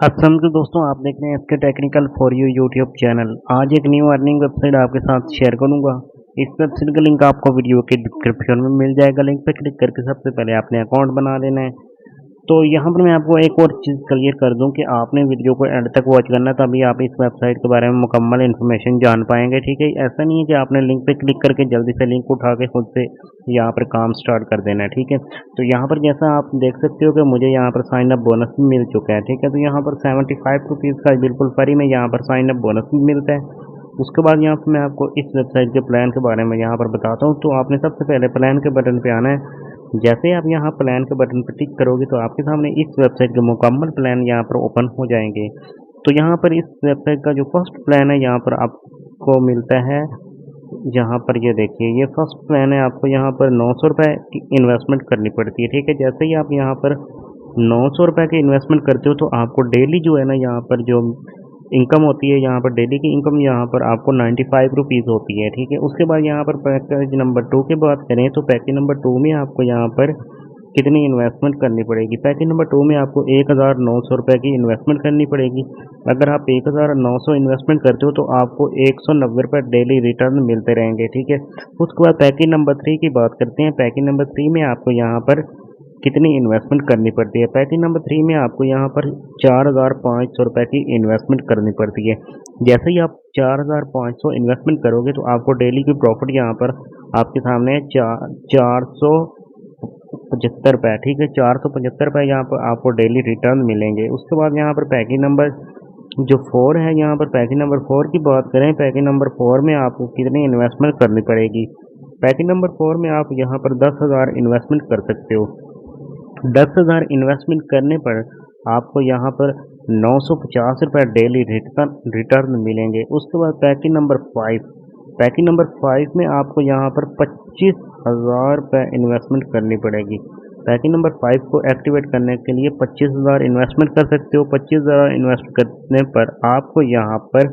अस्सलाम वालेकुम दोस्तों, आप देख रहे हैं इसके technical for you YouTube channel. आज एक न्यू अर्निंग वेबसाइट आपके साथ शेयर करूंगा। इस वेबसाइट का लिंक आपको वीडियो के डिस्क्रिप्शन में मिल जाएगा। लिंक पे क्लिक करके सबसे पहले आपने अकाउंट बना लेना है। तो यहाँ पर मैं आपको एक और चीज़ क्लियर कर दूं कि आपने वीडियो को एंड तक वॉच करना है, तभी आप इस वेबसाइट के बारे में मुकम्मल इन्फॉर्मेशन जान पाएंगे। ठीक है, ऐसा नहीं है कि आपने लिंक पे क्लिक करके जल्दी से लिंक उठा के खुद से यहाँ पर काम स्टार्ट कर देना है। ठीक है, तो यहाँ पर जैसा आप देख सकते हो कि मुझे यहाँ पर साइन अप बोनस भी मिल चुका है। ठीक है, तो यहाँ पर 75 रुपीज़ का बिल्कुल फ्री में यहाँ पर साइन अप बोनस भी मिलता है। उसके बाद यहाँ पर मैं आपको इस वेबसाइट के प्लान के बारे में यहाँ पर बताता हूँ। तो आपने सबसे पहले प्लान के बटन पे आना है। जैसे ही आप यहाँ प्लान के बटन पर टिक करोगे तो आपके सामने इस वेबसाइट के मुकम्मल प्लान यहाँ पर ओपन हो जाएंगे। तो यहाँ पर इस वेबसाइट का जो फर्स्ट प्लान है यहाँ पर आपको मिलता है। यहाँ पर ये देखिए, ये फर्स्ट प्लान है। आपको यहाँ पर 900 रुपये की इन्वेस्टमेंट करनी पड़ती है। ठीक है, जैसे ही आप यहाँ पर 900 रुपये की इन्वेस्टमेंट करते हो तो आपको डेली जो है ना यहाँ पर जो इनकम होती है, यहाँ पर डेली की इनकम यहाँ पर आपको 95 रुपीज़ होती है। ठीक है, उसके बाद यहाँ पर पैकेज नंबर 2 की बात करें तो पैकेज नंबर 2 में आपको यहाँ पर कितनी इन्वेस्टमेंट करनी पड़ेगी। पैकेज नंबर 2 में आपको 1900 रुपये की इन्वेस्टमेंट करनी पड़ेगी। अगर आप 1900 इन्वेस्टमेंट करते हो तो आपको 190 रुपये डेली रिटर्न मिलते रहेंगे। ठीक है, उसके बाद पैकेज नंबर 3 की बात करते हैं। पैकेज नंबर 3 में आपको यहाँ पर कितनी इन्वेस्टमेंट करनी पड़ती है। पैकेज नंबर 3 में आपको यहाँ पर 4500 रुपये की इन्वेस्टमेंट करनी पड़ती है। जैसे ही आप 4500 इन्वेस्टमेंट करोगे तो आपको डेली की प्रॉफिट यहाँ पर आपके सामने 475 रुपये। ठीक है, 475 रुपये यहाँ पर आपको डेली रिटर्न मिलेंगे। उसके बाद यहाँ पर पैकेज नंबर जो 4 है, यहाँ पर पैकेज नंबर 4 की बात करें। पैकेज नंबर 4 में आपको कितनी इन्वेस्टमेंट करनी पड़ेगी। पैकेज नंबर 4 में आप यहाँ पर 10,000 इन्वेस्टमेंट कर सकते हो। 10,000 इन्वेस्टमेंट करने पर आपको यहाँ पर 950 रुपये डेली रिटर्न मिलेंगे। उसके बाद पैकेज नंबर 5, पैकेज नंबर 5 में आपको यहाँ पर 25,000 रुपये इन्वेस्टमेंट करनी पड़ेगी। पैकेज नंबर 5 को एक्टिवेट करने के लिए 25,000 इन्वेस्टमेंट कर सकते हो। 25,000 इन्वेस्ट करने पर आपको यहाँ पर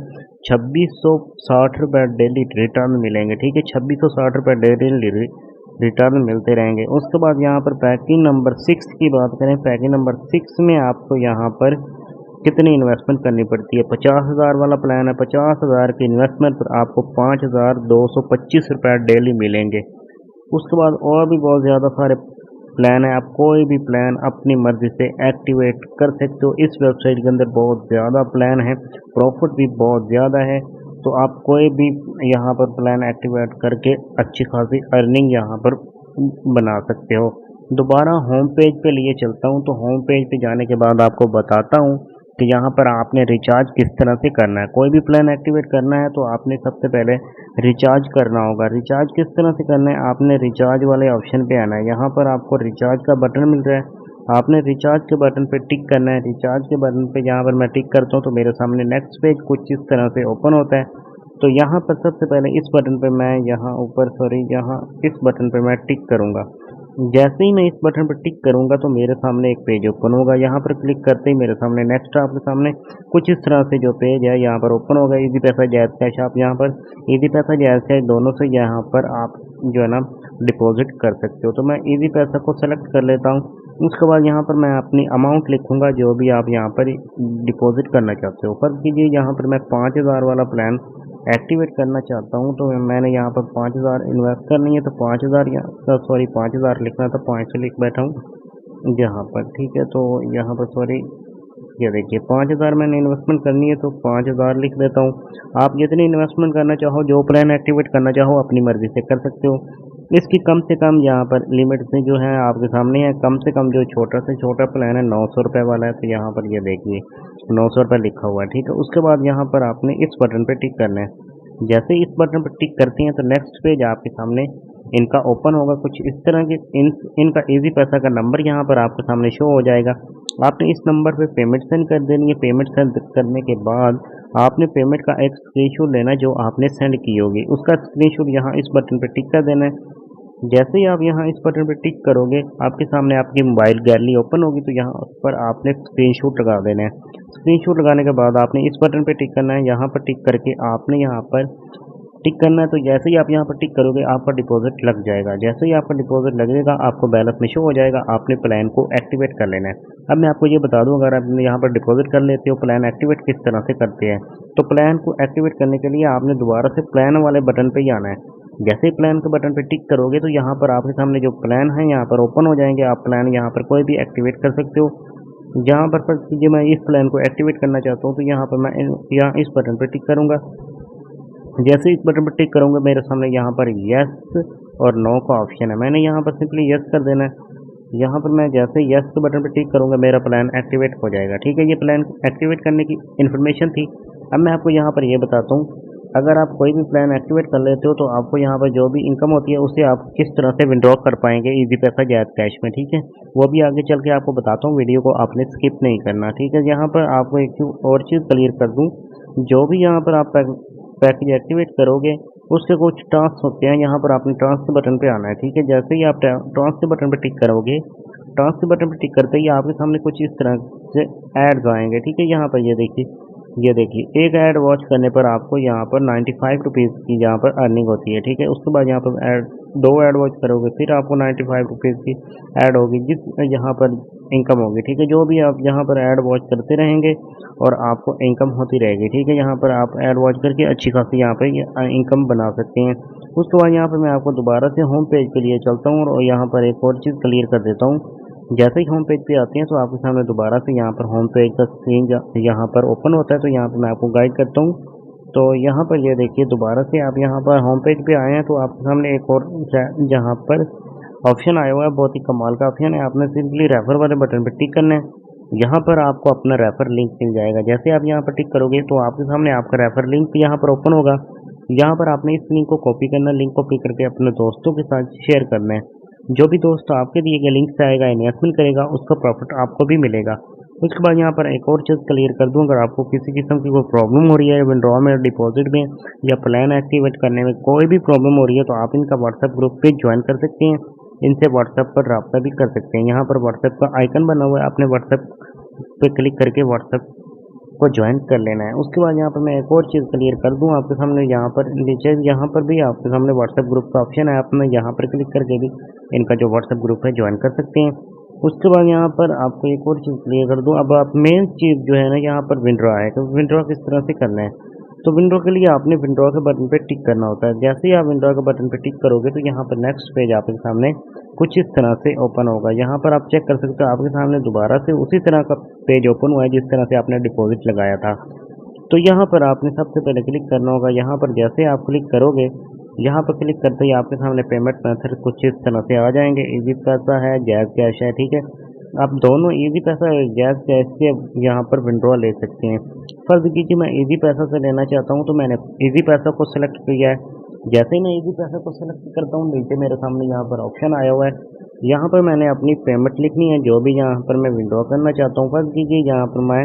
2660 रुपये डेली रिटर्न मिलेंगे। ठीक है, 2660 रुपये डेली रिटर्न मिलते रहेंगे। उसके बाद यहाँ पर पैकेज नंबर 6 की बात करें। पैकेज नंबर 6 में आपको यहाँ पर कितनी इन्वेस्टमेंट करनी पड़ती है। 50,000 वाला प्लान है। 50,000 की इन्वेस्टमेंट पर आपको 5,225 रुपये डेली मिलेंगे। उसके बाद और भी बहुत ज़्यादा सारे प्लान है। आप कोई भी प्लान अपनी मर्ज़ी से एक्टिवेट कर सकते हो। इस वेबसाइट के अंदर बहुत ज़्यादा प्लान है, प्रॉफिट भी बहुत ज़्यादा है। तो आप कोई भी यहाँ पर प्लान एक्टिवेट करके अच्छी खासी अर्निंग यहाँ पर बना सकते हो। दोबारा होम पेज पे लिए चलता हूँ। तो होम पेज पे जाने के बाद आपको बताता हूँ कि यहाँ पर आपने रिचार्ज किस तरह से करना है। कोई भी प्लान एक्टिवेट करना है तो आपने सबसे पहले रिचार्ज करना होगा। रिचार्ज किस तरह से करना है, आपने रिचार्ज वाले ऑप्शन पे आना है। यहाँ पर आपको रिचार्ज का बटन मिल रहा है, आपने रिचार्ज के बटन पे टिक करना है। रिचार्ज के बटन पे यहाँ पर मैं टिक करता हूँ तो मेरे सामने नेक्स्ट पेज कुछ इस तरह से ओपन होता है। तो यहाँ पर सबसे पहले इस बटन पे मैं यहाँ ऊपर यहाँ इस बटन पे मैं टिक करूँगा। जैसे ही मैं इस बटन पर टिक करूँगा तो मेरे सामने एक पेज ओपन होगा। यहाँ पर क्लिक करते ही मेरे सामने नेक्स्ट आपके सामने कुछ इस तरह से जो पेज है यहाँ पर ओपन होगा। इजी पैसा जायज़ कैश, आप यहाँ पर इजी पैसा जायज़ कैश दोनों से यहाँ पर आप जो है ना डिपॉजिट कर सकते हो। तो मैं इजी पैसा को सेलेक्ट कर लेता हूँ। उसके बाद यहाँ पर मैं अपनी अमाउंट लिखूँगा जो भी आप यहाँ पर डिपॉजिट करना चाहते हो। फर्ज कीजिए यहाँ पर मैं 5,000 वाला प्लान एक्टिवेट करना चाहता हूँ। तो मैंने यहाँ पर 5,000 इन्वेस्ट करनी है। तो 5,000 5,000 लिखना था, 5 से लिख बैठा हूँ यहाँ पर। ठीक है, तो यहाँ पर ये देखिए 5,000 मैंने इन्वेस्टमेंट करनी है तो 5,000 लिख देता हूँ। आप जितनी इन्वेस्टमेंट करना चाहो, जो प्लान एक्टिवेट करना चाहो अपनी मर्ज़ी से कर सकते हो। इसकी कम से कम यहाँ पर लिमिट से जो है आपके सामने है। कम से कम जो छोटा से छोटा प्लान है 900 रुपये वाला है। तो यहाँ पर ये देखिए 900 रुपये लिखा हुआ है। ठीक है, उसके बाद यहाँ पर आपने इस बटन पर टिक करना है। जैसे ही इस बटन पर टिक करते हैं तो नेक्स्ट पेज आपके सामने इनका ओपन होगा। कुछ इस तरह के इनका इजी पैसा का नंबर यहाँ पर आपके सामने शो हो जाएगा। आपने इस नंबर पे पेमेंट सेंड कर देनी है। पेमेंट सेंड करने के बाद आपने पेमेंट का एक स्क्रीनशॉट लेना है जो आपने सेंड की होगी। उसका स्क्रीनशॉट यहाँ इस बटन पे टिक कर देना है। जैसे ही आप यहाँ इस बटन पर टिक करोगे आपके सामने आपकी मोबाइल गैलरी ओपन होगी। तो यहाँ पर आपने स्क्रीनशॉट लगा देना है। स्क्रीनशॉट लगाने के बाद आपने इस बटन पर टिक करना है। यहाँ पर टिक करके आपने यहाँ पर टिक करना है, तो जैसे ही आप यहाँ पर टिक करोगे आपका डिपॉजिट लग जाएगा। जैसे ही आपका डिपॉजिट लगेगा आपको बैलेंस में शो हो जाएगा, आपने प्लान को एक्टिवेट कर लेना है। अब मैं आपको ये बता दूं, अगर आप यहाँ पर डिपॉजिट कर लेते हो, प्लान एक्टिवेट किस तरह से करते हैं। तो प्लान को एक्टिवेट करने के लिए आपने दोबारा से प्लान वाले बटन पर ही आना है। जैसे ही प्लान के बटन पर टिक करोगे तो यहाँ पर आपके सामने जो प्लान है यहाँ पर ओपन हो जाएंगे। आप प्लान यहाँ पर कोई भी एक्टिवेट कर सकते हो। यहाँ पर कीजिए, मैं इस प्लान को एक्टिवेट करना चाहता हूँ तो यहाँ पर मैं यहाँ इस बटन पर टिक करूँगा। जैसे इस बटन पर टिक करूँगा मेरे सामने यहाँ पर यस और नो का ऑप्शन है, मैंने यहाँ पर सिंपली यस कर देना है। यहाँ पर मैं जैसे यस के बटन पर टिक करूँगा मेरा प्लान एक्टिवेट हो जाएगा। ठीक है, ये प्लान एक्टिवेट करने की इन्फॉर्मेशन थी। अब मैं आपको यहाँ पर ये बताता हूँ, अगर आप कोई भी प्लान एक्टिवेट कर लेते हो तो आपको यहाँ पर जो भी इनकम होती है उसे आप किस तरह से विड्रॉ कर पाएंगे इजी पैसा जैज़ कैश में। ठीक है, वो भी आगे चल के आपको बताता हूँ, वीडियो को आपने स्किप नहीं करना। ठीक है, यहाँ पर आपको एक और चीज़ क्लियर कर दूँ, जो भी यहाँ पर आप पैकेज एक्टिवेट करोगे उसके कुछ टास्क होते हैं, यहाँ पर आपने टास्क के बटन पे आना है। ठीक है, जैसे ही आप टास्क के बटन पे टिक करोगे, टास्क के बटन पे टिक करते ही आपके सामने कुछ इस तरह से एड्स आएंगे। ठीक है, यहाँ पर ये देखिए एक ऐड वॉच करने पर आपको यहाँ पर 95 रुपीज़ की यहाँ पर अर्निंग होती है। ठीक है, उसके बाद यहाँ पर दो ऐड वॉच करोगे फिर आपको 95 रुपीज़ की ऐड होगी, जिस यहाँ पर इनकम होगी। ठीक है, जो भी आप यहाँ पर ऐड वॉच करते रहेंगे और आपको इनकम होती रहेगी। ठीक है, यहाँ पर आप ऐड वॉच करके अच्छी खासी यहाँ पर इनकम बना सकते हैं। उसके बाद यहाँ पर मैं आपको दोबारा से होम पेज के लिए चलता हूँ और यहाँ पर एक और चीज़ क्लियर कर देता हूँ। जैसे ही होम पेज पे आते हैं तो आपके सामने दोबारा से यहाँ पर होम पेज का स्क्रीन यहाँ पर ओपन होता है। तो यहाँ पर मैं आपको गाइड करता हूँ। तो यहाँ पर ये देखिए, दोबारा से आप यहाँ पर होम पेज पे आए हैं तो आपके सामने एक और जहाँ पर ऑप्शन आया हुआ है, बहुत ही कमाल का ऑप्शन है। आपने सिंपली रेफर वाले बटन पर टिक करना है। यहाँ पर आपको अपना रेफर लिंक मिल जाएगा। जैसे आप यहाँ पर टिक करोगे तो आपके सामने आपका रेफर लिंक यहाँ पर ओपन होगा। यहाँ पर आपने इस लिंक को कॉपी करना, लिंक कॉपी करके अपने दोस्तों के साथ शेयर करना है। जो भी दोस्त आपके दिए गए लिंक से आएगा, इन्वेस्टमेंट करेगा, उसका प्रॉफिट आपको भी मिलेगा। उसके बाद यहाँ पर एक और चीज़ क्लियर कर दूँ, अगर आपको किसी किस्म की कोई प्रॉब्लम हो रही है विड्रॉ में, डिपॉजिट में या प्लान एक्टिवेट करने में कोई भी प्रॉब्लम हो रही है तो आप इनका व्हाट्सएप ग्रुप पे ज्वाइन कर सकते हैं। इनसे व्हाट्सएप पर रब्ता भी कर सकते हैं। यहाँ पर व्हाट्सएप का आइकन बना हुआ है, आपने व्हाट्सएप पे क्लिक करके व्हाट्सएप को ज्वाइन कर लेना है। उसके बाद यहाँ पर मैं एक और चीज़ क्लियर कर दूँ आपके सामने, यहाँ पर नीचे यहाँ पर भी आपके सामने व्हाट्सएप ग्रुप का ऑप्शन है, आपने यहाँ पर क्लिक करके भी इनका जो व्हाट्सएप ग्रुप है ज्वाइन कर सकते हैं। उसके बाद यहाँ पर आपको एक और चीज़ क्लियर कर दूँ, अब आप मेन चीज़ जो है ना यहाँ पर विड्रॉ है, तो विड्रॉ किस तरह से करना है। तो विंडो के लिए आपने विंडो के बटन पे टिक करना होता है। जैसे ही आप विंडो के बटन पे टिक करोगे तो यहाँ पर नेक्स्ट पेज आपके सामने कुछ इस तरह से ओपन होगा। यहाँ पर आप चेक कर सकते हो, आपके सामने दोबारा से उसी तरह का पेज ओपन हुआ है जिस तरह से आपने डिपॉजिट लगाया था। तो यहाँ पर आपने सबसे पहले क्लिक करना होगा। यहाँ पर जैसे आप क्लिक करोगे, यहाँ पर क्लिक करते ही आपके सामने पेमेंट मेथड कुछ इस तरह से आ जाएंगे। इजी पैसा है, जैज़ कैश है। ठीक है, आप दोनों इजी पैसा और जैज़ कैश से यहाँ पर विड्रॉ ले सकते हैं। फर्ज कीजिए मैं इजी पैसा से लेना चाहता हूँ तो मैंने इजी पैसा को सिलेक्ट किया है। जैसे ही मैं इजी पैसा को सिलेक्ट करता हूँ, नीचे मेरे सामने यहाँ पर ऑप्शन आया हुआ है, यहाँ पर मैंने अपनी पेमेंट लिखनी है जो भी यहाँ पर मैं विड्रॉ करना चाहता हूँ। फर्ज कीजिए यहाँ पर मैं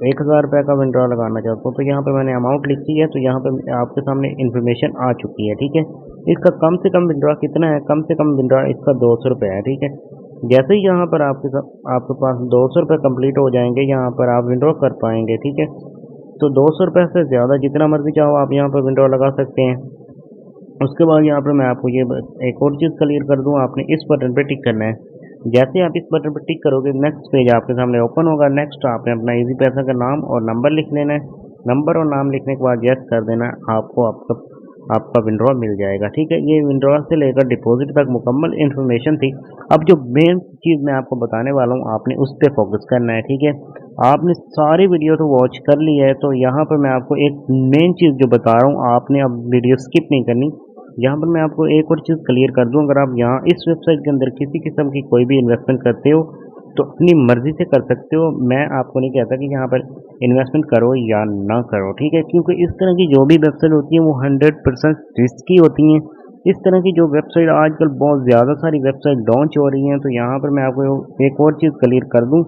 1000 रुपये का विड्रॉ लगाना चाहता हूँ, तो यहाँ पर मैंने अमाउंट लिखी है। तो यहाँ पर आपके सामने इन्फॉर्मेशन आ चुकी है। ठीक है, इसका कम से कम विड्रॉ कितना है, कम से कम विड्रॉ इसका 200 रुपये है। ठीक है, जैसे ही यहाँ पर आपके पास 200 रुपये कम्प्लीट हो जाएंगे, यहाँ पर आप विड्रॉ कर पाएंगे। ठीक है, तो 200 रुपये से ज़्यादा जितना मर्जी चाहो आप यहाँ पर विड्रॉ लगा सकते हैं। उसके बाद यहाँ पर मैं आपको ये एक और चीज़ क्लियर कर दूँ, आपने इस बटन पर टिक करना है। जैसे आप इस बटन पर टिक करोगे, नेक्स्ट पेज आपके सामने ओपन होगा। नेक्स्ट आपने अपना इजी पैसा का नाम और नंबर लिख लेना है। नंबर और नाम लिखने के बाद यस कर देना है, आपको आपका विड्रॉ मिल जाएगा। ठीक है, ये विड्रॉ से लेकर डिपॉजिट तक मुकम्मल इन्फॉर्मेशन थी। अब जो मेन चीज़ मैं आपको बताने वाला हूँ, आपने उस पर फोकस करना है। ठीक है, आपने सारी वीडियो तो वॉच कर ली है, तो यहाँ पर मैं आपको एक मेन चीज़ जो बता रहा हूँ, आपने अब वीडियो स्किप नहीं करनी। यहाँ पर मैं आपको एक और चीज़ क्लियर कर दूँ, अगर आप यहाँ इस वेबसाइट के अंदर किसी किस्म की कोई भी इन्वेस्टमेंट करते हो तो अपनी मर्ज़ी से कर सकते हो। मैं आपको नहीं कहता कि यहाँ पर इन्वेस्टमेंट करो या ना करो। ठीक है, क्योंकि इस तरह की जो भी वेबसाइट होती है वो 100% रिस्की होती हैं। इस तरह की जो वेबसाइट आजकल बहुत ज़्यादा सारी वेबसाइट लॉन्च हो रही हैं, तो यहाँ पर मैं आपको एक और चीज़ क्लियर कर दूँ,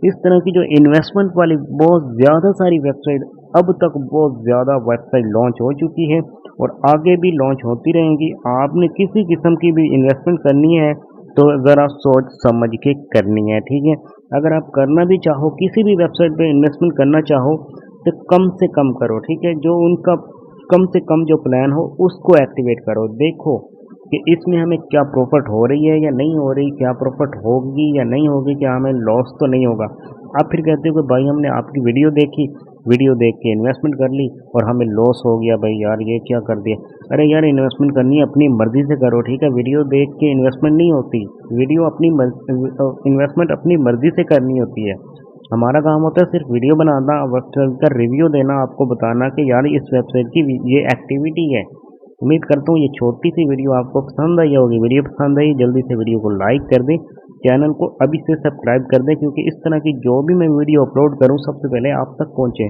इस तरह की जो इन्वेस्टमेंट वाली बहुत ज़्यादा सारी वेबसाइट अब तक बहुत ज़्यादा वेबसाइट लॉन्च हो चुकी है और आगे भी लॉन्च होती रहेंगी। आपने किसी किस्म की भी इन्वेस्टमेंट करनी है तो ज़रा सोच समझ के करनी है। ठीक है, अगर आप करना भी चाहो, किसी भी वेबसाइट पे इन्वेस्टमेंट करना चाहो तो कम से कम करो। ठीक है, जो उनका कम से कम जो प्लान हो उसको एक्टिवेट करो। देखो कि इसमें हमें क्या प्रॉफिट हो रही है या नहीं हो रही, क्या प्रॉफिट होगी या नहीं होगी, क्या हमें लॉस तो नहीं होगा। आप फिर कहते हो कि भाई हमने आपकी वीडियो देखी, वीडियो देख के इन्वेस्टमेंट कर ली और हमें लॉस हो गया, भाई यार ये क्या कर दिया। अरे यार इन्वेस्टमेंट करनी है अपनी मर्ज़ी से करो, ठीक है। वीडियो देख के इन्वेस्टमेंट नहीं होती, वीडियो अपनी इन्वेस्टमेंट अपनी मर्ज़ी से करनी होती है। हमारा काम होता है सिर्फ वीडियो बनाना, वेबसाइट का रिव्यू देना, आपको बताना कि यार इस वेबसाइट की ये एक्टिविटी है। उम्मीद करता हूँ ये छोटी सी वीडियो आपको पसंद आई होगी। वीडियो पसंद आई जल्दी से वीडियो को लाइक कर दें, चैनल को अभी से सब्सक्राइब कर दें, क्योंकि इस तरह की जो भी मैं वीडियो अपलोड करूँ सबसे पहले आप तक पहुँचे।